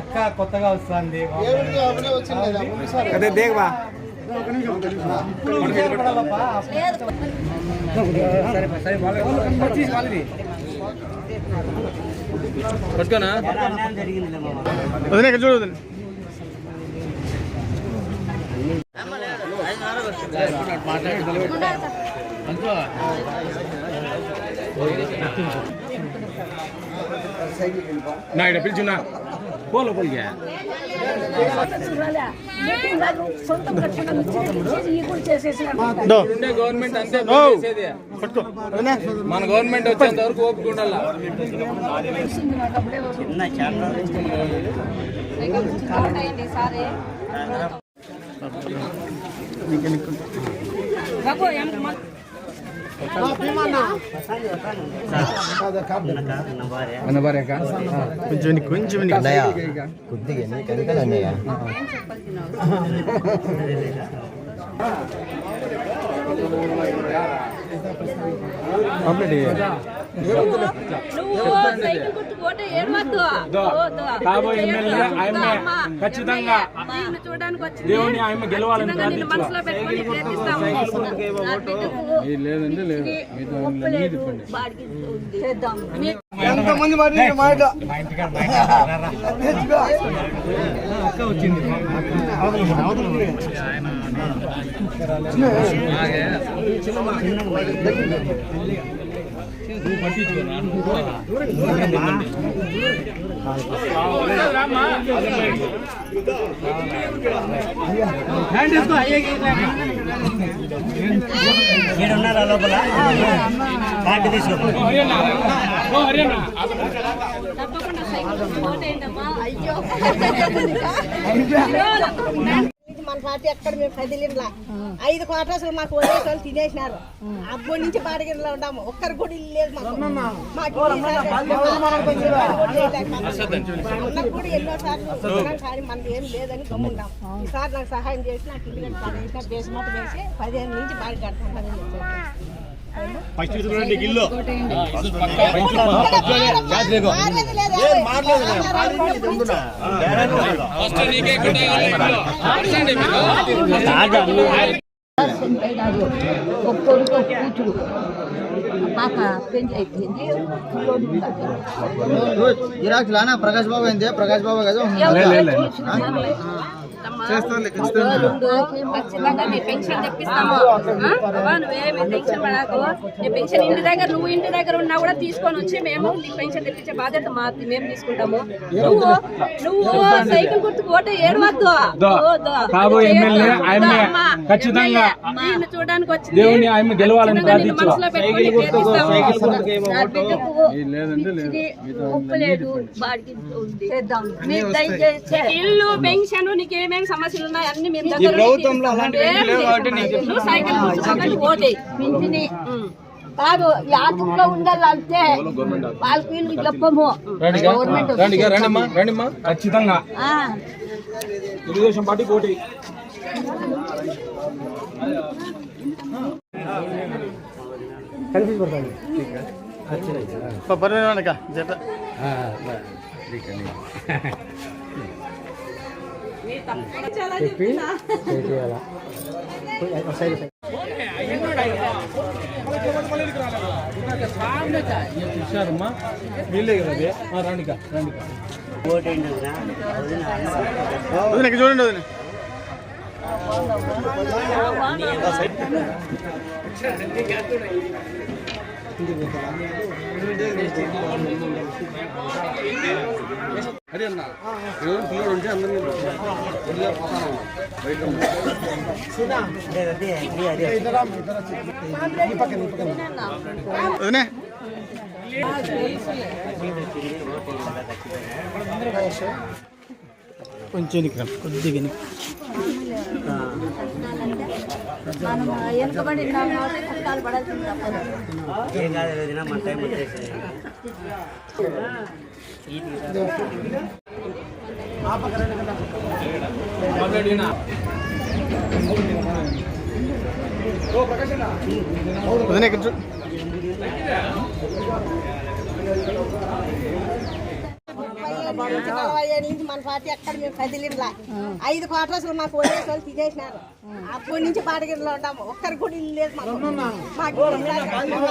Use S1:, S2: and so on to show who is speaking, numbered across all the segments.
S1: అక్క కొత్తగా వస్తుంది
S2: అదే దేగబా పట్టుకోనా వదిలే ఇక్కడ చూడు నా ఇక్కడ పిలిచున్నా పోలో పోలిగా గవర్నమెంట్ అంతే మన గవర్నమెంట్ వచ్చేంత వరకు ఓపిక ఉండాలి. కొంచెం కొద్దిగా కాబోయే ఎమ్మెల్యే ఆయమ్మే ఖచ్చితంగా దేవుని ఆయమ్మ గెలవాలని లేదండి లేదు ఎంతమంది వచ్చింది లోపల పార్టీ తీసుకో
S3: మన పార్టీ ఎక్కడ మేము కదిలిలా 5 క్వార్టర్స్ మాకు వదిలేసి తినేసినారు. అబ్బోడి నుంచి బాడగిరిలో ఉన్నాము. ఒక్కరు కూడా ఇల్లు లేదు మాకు కూడా ఎన్నో సార్లు వస్తున్నాం కానీ మనకి ఏం లేదని గమ్మున్నాం. ఈసారి నాకు సహాయం చేసి నాకు ఇల్లు కట్టాలి దేశం మొత్తం వేసి 15 నుంచి బాడీ కట్టుకుంటానని
S4: ఒక్కడికి కూతురు పాప పెళ్లి అయిపోయింది.
S2: ప్రకాష్ బాబు అయింది. ప్రకాష్ బాబు కదా
S5: ఖచ్చితంగా నీ పెన్షన్ తెప్పిస్తాము. నువ్వేమి టెన్షన్ పడకు. నీ పెన్షన్ నువ్వు ఇంటి దగ్గర ఉన్నా కూడా తీసుకొని వచ్చి మేము నీ పెన్షన్ తెప్పించే బాధ్యత మేము తీసుకుంటాము. నువ్వు సైకిల్ గుర్తుకు ఓటే ఏడవద్దు. చూడడానికి వచ్చి మనసులో పెట్టుకుని ఇల్లు పెన్షన్ నీకేమేమి సమస్యలు ఉన్నాయి అన్ని మేము సైకిల్ ఓటే
S4: కాదు యాత్రలో ఉండాలంటే వాళ్ళకి వీళ్ళు చెప్పము.
S2: ఖచ్చితంగా తెలుగుదేశం పార్టీ పోటీ చూసారమ్మా వీళ్ళే కదా రండికా చూడండి వదిన అదే అన్న పిల్లలు ఉంటే అందరినీ వదినే కొంచెం కొద్దిగా
S4: వెనుకబడి కష్టాలు పడాల్సింది తప్పదు.
S3: ఏం కాదు మన టైం వచ్చేసి 40 ఏళ్ళ నుంచి మన పార్టీ ఎక్కడ మేము కదిలిలా 5 క్వార్టర్స్ మాకు ఓటేసి వాళ్ళు తినేసినారు. అప్పటి నుంచి బాడగిరిలో ఉంటాము. ఒక్కరికి కూడా ఇల్లు లేదు మాకు. మాకు ఇల్లు లేదు. అందరికి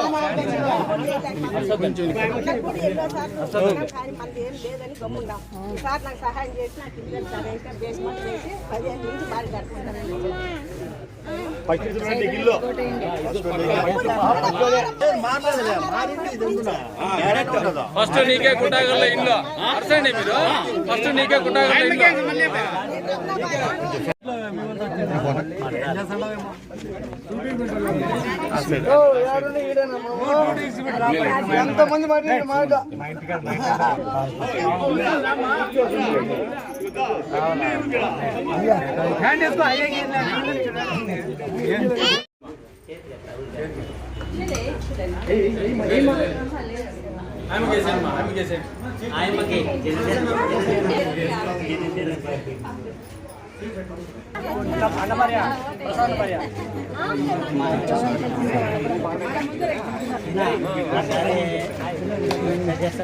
S3: కూడా ఎన్నో సార్లు వచ్చినాం కానీ మనది ఏం లేదని గమ్మున్నాం. ఈసారి నాకు సహాయం చేసి నాకు ఇల్లు వేసిన బేస్మెంట్ వేసి 10 ఏళ్ళ నుంచి బాడీ కట్టుకుంటానండి.
S1: ఫస్ట్ నీకే కుట్టాగల ఇల్లు అర్సండి మీరు ఫస్ట్ నీకే కుట్టాగల ఇల్లు
S2: ఎంతమంది మాట